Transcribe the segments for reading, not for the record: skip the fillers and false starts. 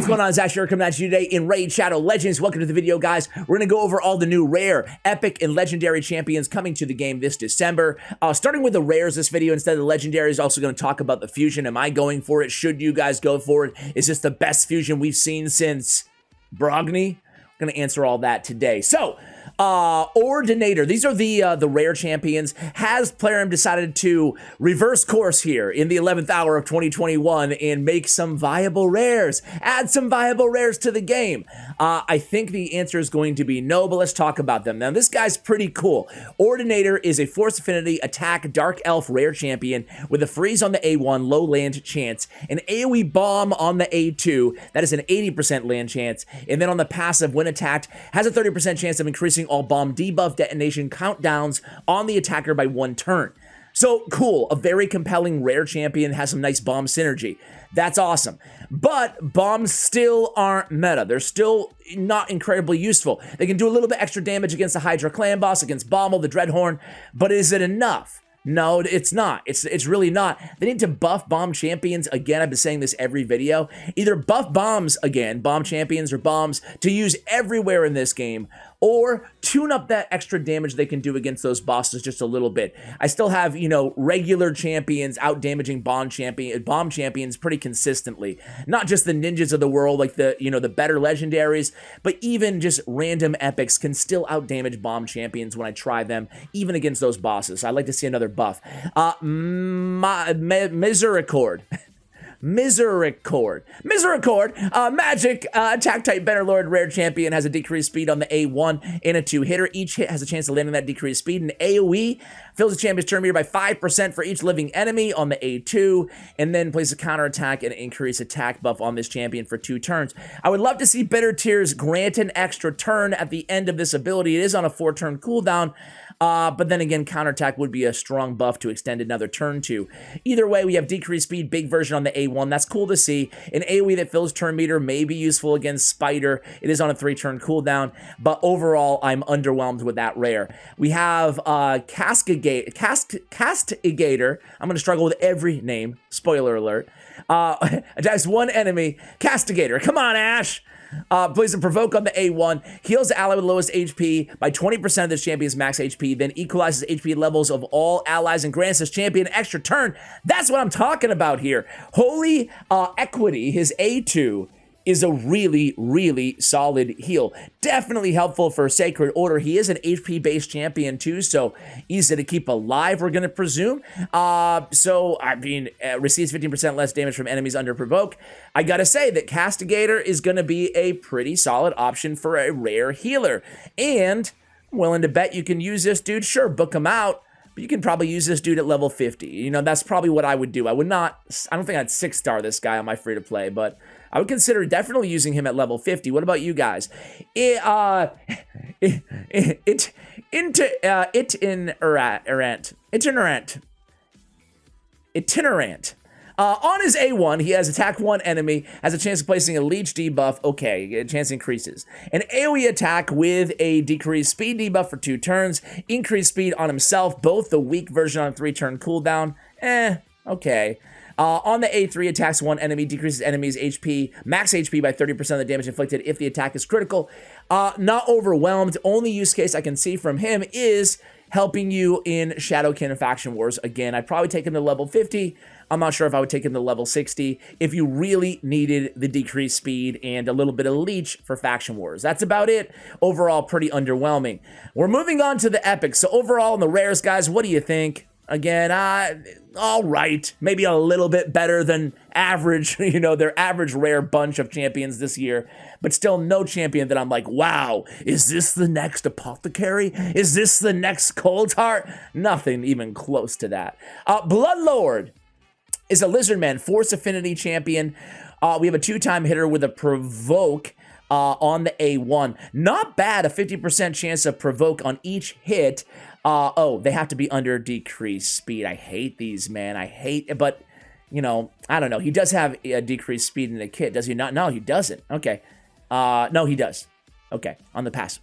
what's going on? Zach here coming at you today in Raid Shadow Legends. Welcome to the video, guys. We're going to go over all the new rare, epic, and legendary champions coming to the game this December. Starting with the rares this video instead of the legendaries, also going to talk about the fusion. Am I going for it? Should you guys go for it? Is this the best fusion we've seen since Brogni? I'm going to answer all that today. So, Ordinator, these are the rare champions. Has Plarium decided to reverse course here in the 11th hour of 2021 and make some viable rares? Add some viable rares to the game? I think the answer is going to be no, but let's talk about them. Now, this guy's pretty cool. Ordinator is a Force Affinity Attack Dark Elf rare champion with a freeze on the A1, low land chance, an AoE bomb on the A2, that is an 80% land chance, and then on the passive, when attacked, has a 30% chance of increasing all bomb debuff detonation countdowns on the attacker by 1 turn. So cool, a very compelling rare champion, has some nice bomb synergy. That's awesome. But bombs still aren't meta. They're still not incredibly useful. They can do a little bit extra damage against the Hydra clan boss, against Bommel, the Dreadhorn, but is it enough? No, it's not. It's really not. They need to buff bomb champions again. I've been saying this every video. Either buff bombs again, bomb champions or bombs, to use everywhere in this game, or tune up that extra damage they can do against those bosses just a little bit. I still have, you know, regular champions out damaging bomb champions pretty consistently. Not just the ninjas of the world, like the, you know, the better legendaries, but even just random epics can still out damage bomb champions when I try them, even against those bosses. So I'd like to see another buff. Misericord. Misericord, magic, attack type Bannerlord rare champion, has a decreased speed on the A1 and a 2-hitter. Each hit has a chance of landing that decreased speed. And AoE fills the champion's turn meter by 5% for each living enemy on the A2, and then places a counterattack and increase attack buff on this champion for 2 turns. I would love to see Bitter Tears grant an extra turn at the end of this ability. It is on a 4-turn cooldown. But then again, counterattack would be a strong buff to extend another turn to. Either way, we have decreased speed, big version on the A1. That's cool to see. An AoE that fills turn meter may be useful against Spider. It is on a 3-turn cooldown, but overall, I'm underwhelmed with that rare. We have Castigator. I'm going to struggle with every name. Spoiler alert. Attacks 1 enemy. Castigator. Come on, Ash. Plays a provoke on the A1, heals the ally with lowest HP by 20% of this champion's max HP, then equalizes HP levels of all allies and grants this champion an extra turn. That's what I'm talking about here. Holy Equity, his A2, is a really, really solid heal. Definitely helpful for Sacred Order. He is an HP-based champion too, so easy to keep alive, we're going to presume. So, I mean, receives 15% less damage from enemies under provoke. I gotta say that Castigator is going to be a pretty solid option for a rare healer. And I'm willing to bet you can use this dude. Sure, book him out, but you can probably use this dude at level 50. You know, that's probably what I would do. I don't think I'd 6-star this guy on my free-to-play, but I would consider definitely using him at level 50. What about you guys? Itinerant. On his A1, he has attack 1 enemy, has a chance of placing a leech debuff. Okay, chance increases. An AoE attack with a decreased speed debuff for 2 turns, increased speed on himself, both the weak version on a 3-turn cooldown. Okay. On the A3, attacks 1 enemy, decreases enemy's HP, max HP by 30% of the damage inflicted if the attack is critical. Not overwhelmed. Only use case I can see from him is helping you in Shadowkin and Faction Wars. Again, I'd probably take him to level 50. I'm not sure if I would take him to level 60 if you really needed the decreased speed and a little bit of leech for Faction Wars. That's about it. Overall, pretty underwhelming. We're moving on to the epics. So overall, in the rares, guys, what do you think? Again, all right. Maybe a little bit better than average, you know, their average rare bunch of champions this year, but still no champion that I'm like, wow, is this the next Apothecary? Is this the next Cold Heart? Nothing even close to that. Bloodlord is a Lizardman Force Affinity champion. We have a 2-time hitter with a provoke on the A1. Not bad, a 50% chance of provoke on each hit. Oh, they have to be under decreased speed. I hate these, man. I hate, but, you know, I don't know. He does have a decreased speed in the kit, does he not? No, he doesn't. Okay. No, he does. Okay, on the passive.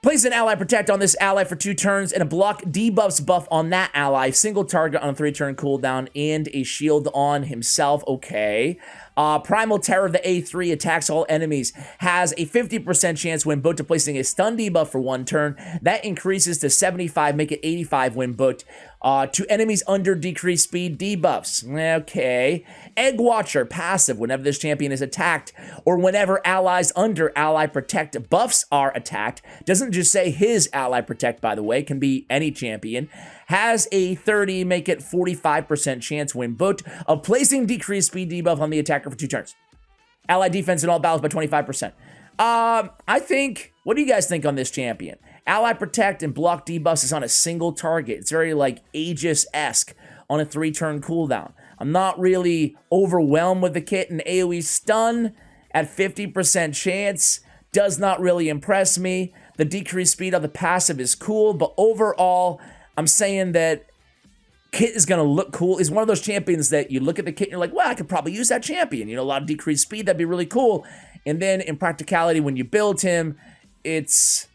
Place an ally protect on this ally for 2 turns and a block debuffs buff on that ally. Single target on a 3-turn cooldown and a shield on himself. Okay. Primal Terror, the A3, attacks all enemies, has a 50% chance when booked to placing a stun debuff for 1 turn. That increases to 75, make it 85 when booked. To enemies under decreased speed debuffs. Okay. Egg Watcher, passive, whenever this champion is attacked, or whenever allies under ally protect buffs are attacked. Doesn't just say his ally protect, by the way, can be any champion. Has a 30, make it 45% chance when booked of placing decreased speed debuff on the attacker for 2 turns. Ally defense in all battles by 25%. I think, what do you guys think on this champion? Ally protect and block debuffs is on a single target. It's very like Aegis-esque on a 3-turn cooldown. I'm not really overwhelmed with the kit, and AoE stun at 50% chance does not really impress me. The decreased speed of the passive is cool, but overall, I'm saying that kit is going to look cool. He's one of those champions that you look at the kit and you're like, well, I could probably use that champion. You know, a lot of decreased speed, that'd be really cool. And then in practicality, when you build him, it's,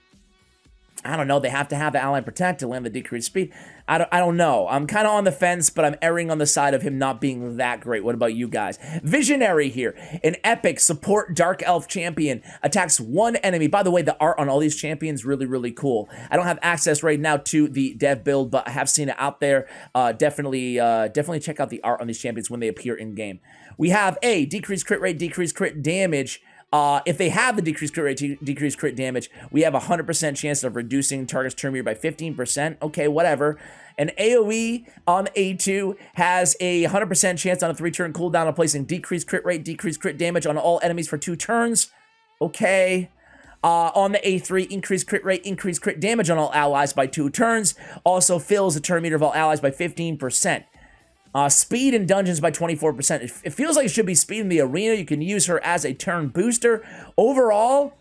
I don't know, they have to have the ally protect to land the decreased speed. I don't know. I'm kind of on the fence, but I'm erring on the side of him not being that great. What about you guys? Visionary here, an epic support dark elf champion, attacks 1 enemy. By the way, the art on all these champions really, really cool. I don't have access right now to the dev build, but I have seen it out there. Definitely check out the art on these champions when they appear in game. We have a decreased crit rate, decreased crit damage. If they have the decreased crit rate, decreased crit damage, we have a 100% chance of reducing target's turn meter by 15%. Okay, whatever. An AoE on the A2 has a 100% chance on a 3-turn cooldown of placing decreased crit rate, decreased crit damage on all enemies for 2 turns. Okay. On the A3, increased crit rate, increased crit damage on all allies by 2 turns. Also fills the turn meter of all allies by 15%. Speed in dungeons by 24%. It feels like it should be speed in the arena. You can use her as a turn booster. Overall,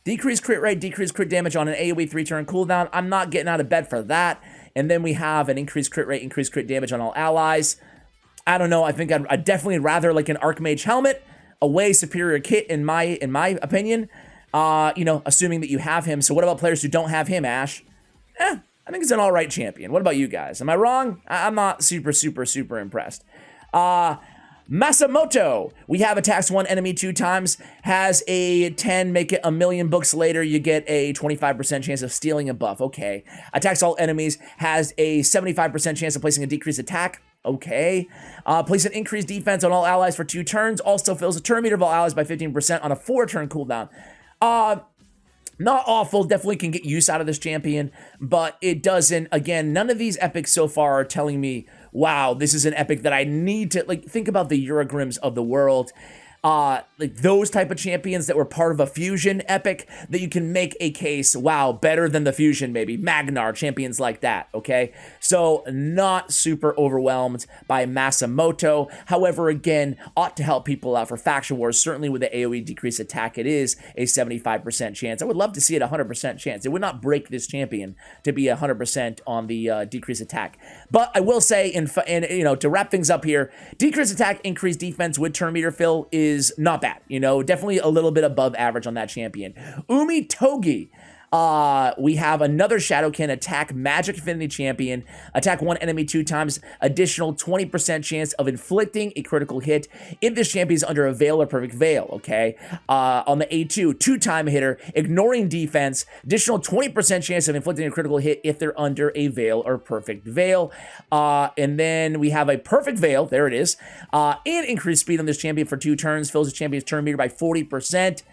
decreased crit rate, decreased crit damage on an AoE 3-turn cooldown. I'm not getting out of bed for that. And then we have an increased crit rate, increased crit damage on all allies. I don't know. I think I'd definitely rather like an Archmage helmet, a way superior kit in my opinion. You know, assuming that you have him. So what about players who don't have him, Ash? I think it's an all right champion. What about you guys? Am I wrong? I'm not super impressed. Masamoto. We have attacks 1 enemy 2 times. Has a 10, make it a million books later. You get a 25% chance of stealing a buff. Okay. Attacks all enemies. Has a 75% chance of placing a decreased attack. Okay. Place an increased defense on all allies for 2 turns. Also fills the turn meter of all allies by 15% on a 4-turn cooldown. Not awful, definitely can get use out of this champion, but it doesn't, again, none of these epics so far are telling me, wow, this is an epic that I need to, like, think about the Eurogrims of the world. Like those type of champions that were part of a fusion epic that you can make a case, wow, better than the fusion maybe. Magnar, champions like that, okay? So not super overwhelmed by Masamoto. However, again, ought to help people out for faction wars. Certainly with the AoE decreased attack, it is a 75% chance. I would love to see it 100% chance. It would not break this champion to be 100% on the decreased attack. But I will say, you know, to wrap things up here, decreased attack, increased defense with turn meter fill is not bad, you know, definitely a little bit above average on that champion. Umi Togi, we have another Shadowkin attack magic affinity champion, attack 1 enemy 2 times, additional 20% chance of inflicting a critical hit if this champion is under a veil or perfect veil, okay? On the A2, 2-time hitter, ignoring defense, additional 20% chance of inflicting a critical hit if they're under a veil or perfect veil. And then we have a perfect veil, there it is, and increased speed on this champion for 2 turns, fills the champion's turn meter by 40%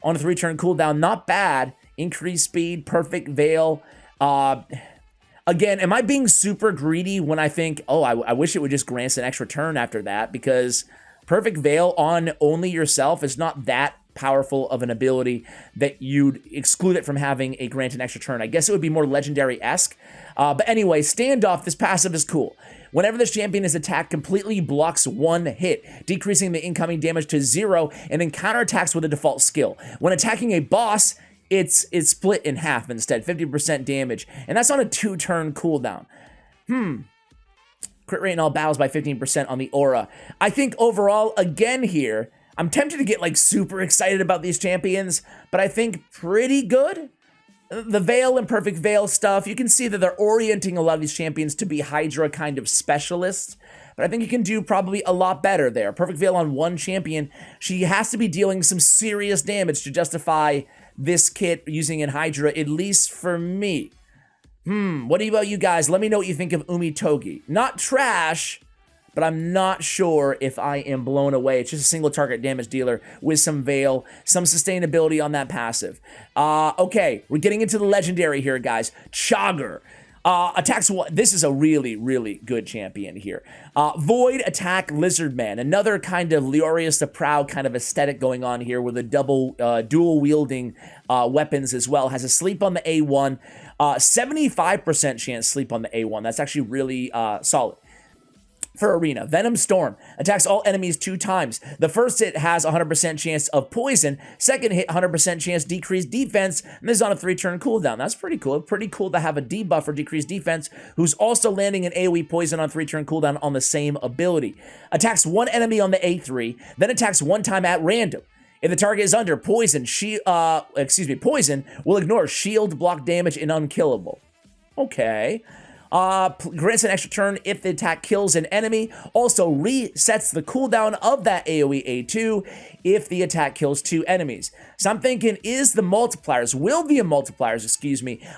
on a 3-turn cooldown, not bad. Increased speed, perfect veil. Again, am I being super greedy when I think, oh, I wish it would just grant an extra turn after that, because perfect veil on only yourself is not that powerful of an ability that you'd exclude it from having a grant an extra turn. I guess it would be more legendary-esque. But anyway, standoff, this passive is cool. Whenever this champion is attacked, completely blocks 1 hit, decreasing the incoming damage to 0, and then counterattacks with a default skill. When attacking a boss, it's split in half instead, 50% damage, and that's on a 2-turn cooldown. Crit rate in all battles by 15% on the aura. I think overall, again here, I'm tempted to get like super excited about these champions, but I think pretty good. the Veil and Perfect Veil stuff, you can see that they're orienting a lot of these champions to be Hydra kind of specialists. But I think you can do probably a lot better there. Perfect Veil on one champion, she has to be dealing some serious damage to justify this kit using in Hydra, at least for me. What about you guys? Let me know what you think of Umi Togi. Not trash, but I'm not sure if I am blown away. It's just a single target damage dealer with some Veil, some sustainability on that passive. Okay, we're getting into the legendary here, guys. Chogger. Attacks one. This is a really, really good champion here. Void attack Lizardman. Another kind of Leorius the Proud kind of aesthetic going on here with a dual wielding weapons as well. Has a sleep on the A1. 75% chance sleep on the A1. That's actually really solid. For Arena, Venom Storm attacks all enemies 2 times. The first hit has 100% chance of poison. Second hit, 100% chance decreased defense. And this is on a 3-turn cooldown. That's pretty cool. Pretty cool to have a debuff for decreased defense who's also landing an AoE poison on 3-turn cooldown on the same ability. Attacks one enemy on the A3, then attacks 1 time at random. If the target is under poison, poison will ignore shield, block damage, and unkillable. Okay. Grants an extra turn if the attack kills an enemy. Also resets the cooldown of that AoE A2 if the attack kills 2 enemies. So I'm thinking, will the multipliers,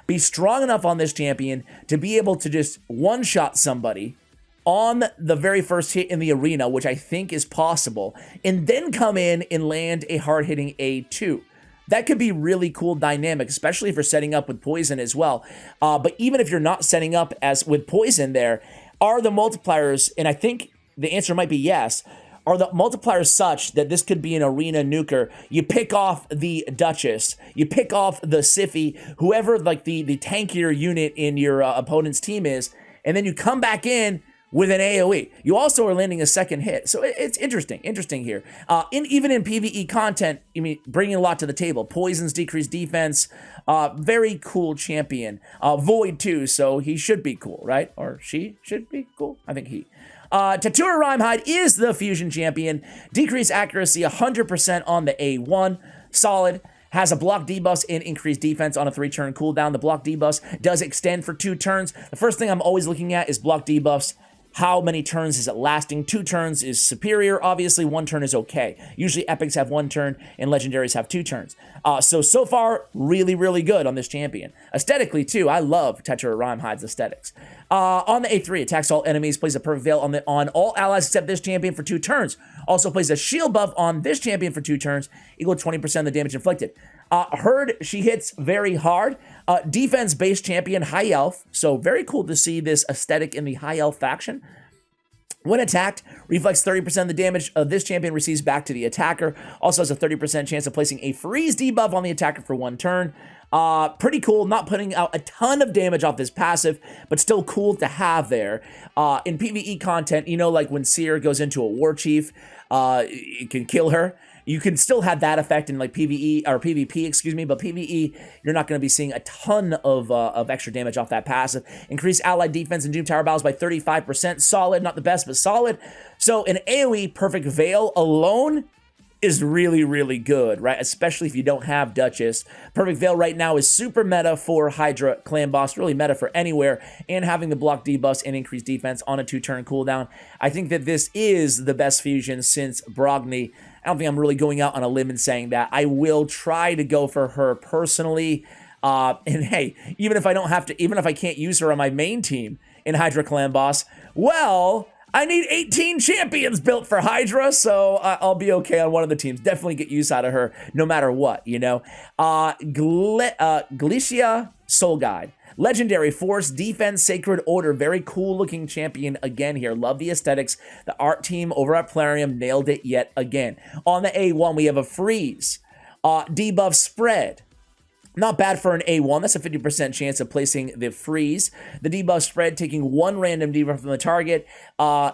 be strong enough on this champion to be able to just one-shot somebody on the very first hit in the arena, which I think is possible, and then come in and land a hard-hitting A2. That could be really cool dynamic, especially if you're setting up with poison as well. But even if you're not setting up as with poison there, are the multipliers, and I think the answer might be yes, are the multipliers such that this could be an arena nuker? You pick off the Duchess, you pick off the Siffy, whoever like the tankier unit in your opponent's team is, and then you come back in with an AoE. You also are landing a second hit. So it's interesting here. Even in PvE content, bringing a lot to the table. Poisons, decreased defense, very cool champion. Void too, so he should be cool, right? Or she should be cool? I think he. Tatura Rimehide is the fusion champion. Decreased accuracy 100% on the A1. Solid. Has a block debuff and increased defense on a 3-turn cooldown. The block debuff does extend for 2 turns. The first thing I'm always looking at is block debuffs. How many turns is it lasting? 2 turns is superior. Obviously, 1 turn is okay. Usually, epics have 1 turn and legendaries have 2 turns. So far, really, really good on this champion. Aesthetically, too, I love Tatura Rimehide's aesthetics. On the A3, attacks all enemies, plays a perfect veil on all allies except this champion for 2 turns. Also plays a shield buff on this champion for 2 turns, equal to 20% of the damage inflicted. Heard she hits very hard. Defense-based champion, High Elf. So very cool to see this aesthetic in the High Elf faction. When attacked, reflects 30% of the damage this champion receives back to the attacker. Also has a 30% chance of placing a freeze debuff on the attacker for 1 turn. Pretty cool, not putting out a ton of damage off this passive, but still cool to have there. In PvE content, like when Seer goes into a War Chief, it can kill her. You can still have that effect in like PvE or PvP, but PvE, you're not going to be seeing a ton of extra damage off that passive. Increase allied defense and Doom Tower battles by 35%. Solid, not the best, but solid. So an AoE Perfect Veil alone is really, really good, right? Especially if you don't have Duchess. Perfect Veil right now is super meta for Hydra Clan Boss, really meta for anywhere, and having the block debuffs and increased defense on a 2-turn cooldown. I think that this is the best fusion since Brogni. I don't think I'm really going out on a limb and saying that. I will try to go for her personally. And hey, even if I can't use her on my main team in Hydra Clan Boss, well, I need 18 champions built for Hydra, so I'll be okay on one of the teams. Definitely get use out of her no matter what, Glicia Soul Guide. Legendary Force, Defense, Sacred Order. Very cool looking champion again here. Love the aesthetics. The art team over at Plarium nailed it yet again. On the A1, we have a freeze. Debuff spread. Not bad for an A1. That's a 50% chance of placing the freeze. The debuff spread, taking 1 random debuff from the target,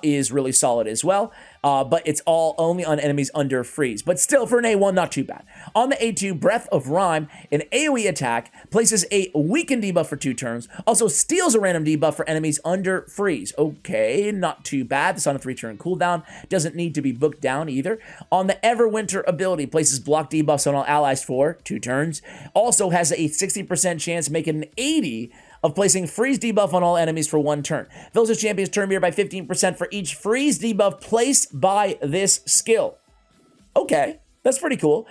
is really solid as well. But it's all only on enemies under freeze. But still, for an A1, not too bad. On the A2, Breath of Rhyme, an AoE attack, places a weakened debuff for 2 turns. Also steals a random debuff for enemies under freeze. Okay, not too bad. This on a 3-turn cooldown. Doesn't need to be booked down either. On the Everwinter ability, places block debuffs on all allies for 2 turns. Also also has a 60% chance, making an 80 of placing freeze debuff on all enemies for 1 turn. Fills his champion's turn meter by 15% for each freeze debuff placed by this skill. Okay, that's pretty cool.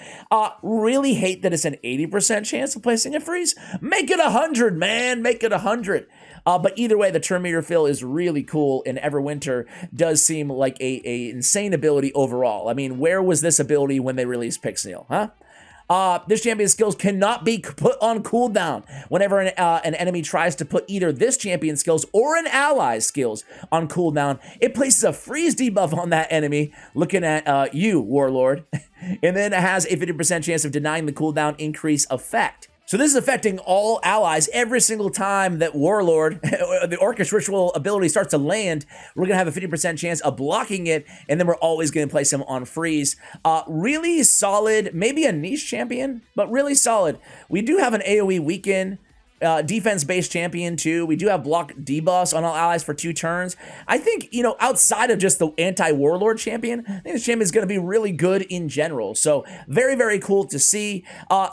Really hate that it's an 80% chance of placing a freeze. Make it 100, man. Make it 100. But either way, the turn meter fill is really cool, and Everwinter does seem like a insane ability overall. I mean, where was this ability when they released Pixel, huh? This champion's skills cannot be put on cooldown. Whenever an enemy tries to put either this champion's skills or an ally's skills on cooldown, it places a freeze debuff on that enemy, looking at you, Warlord, and then it has a 50% chance of denying the cooldown increase effect. So this is affecting all allies every single time that Warlord, the Orcish Ritual ability, starts to land. We're going to have a 50% chance of blocking it, and then we're always going to place him on freeze. Really solid, maybe a niche champion, but really solid. We do have an AoE weaken defense-based champion too. We do have block debuffs on all allies for 2 turns. I think, you know, outside of just the anti-warlord champion, I think this champion is going to be really good in general. So very, very cool to see.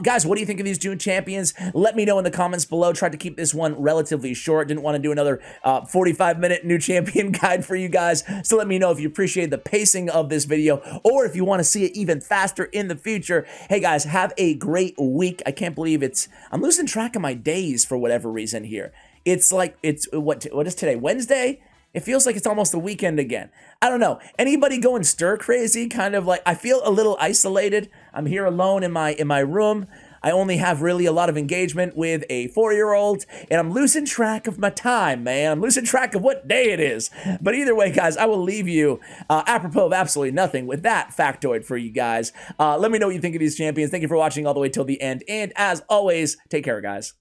Guys, what do you think of these two champions? Let me know in the comments below. Tried to keep this one relatively short. Didn't want to do another 45-minute new champion guide for you guys. So let me know if you appreciate the pacing of this video, or if you want to see it even faster in the future. Hey guys, have a great week. I can't believe I'm losing track of my days for whatever reason here. It's like, what is today? Wednesday? It feels like it's almost the weekend again. I don't know. Anybody going stir crazy? Kind of like, I feel a little isolated. I'm here alone in my room. I only have really a lot of engagement with a 4-year-old, and I'm losing track of my time, man. I'm losing track of what day it is. But either way, guys, I will leave you apropos of absolutely nothing with that factoid for you guys. Let me know what you think of these champions. Thank you for watching all the way till the end. And as always, take care, guys.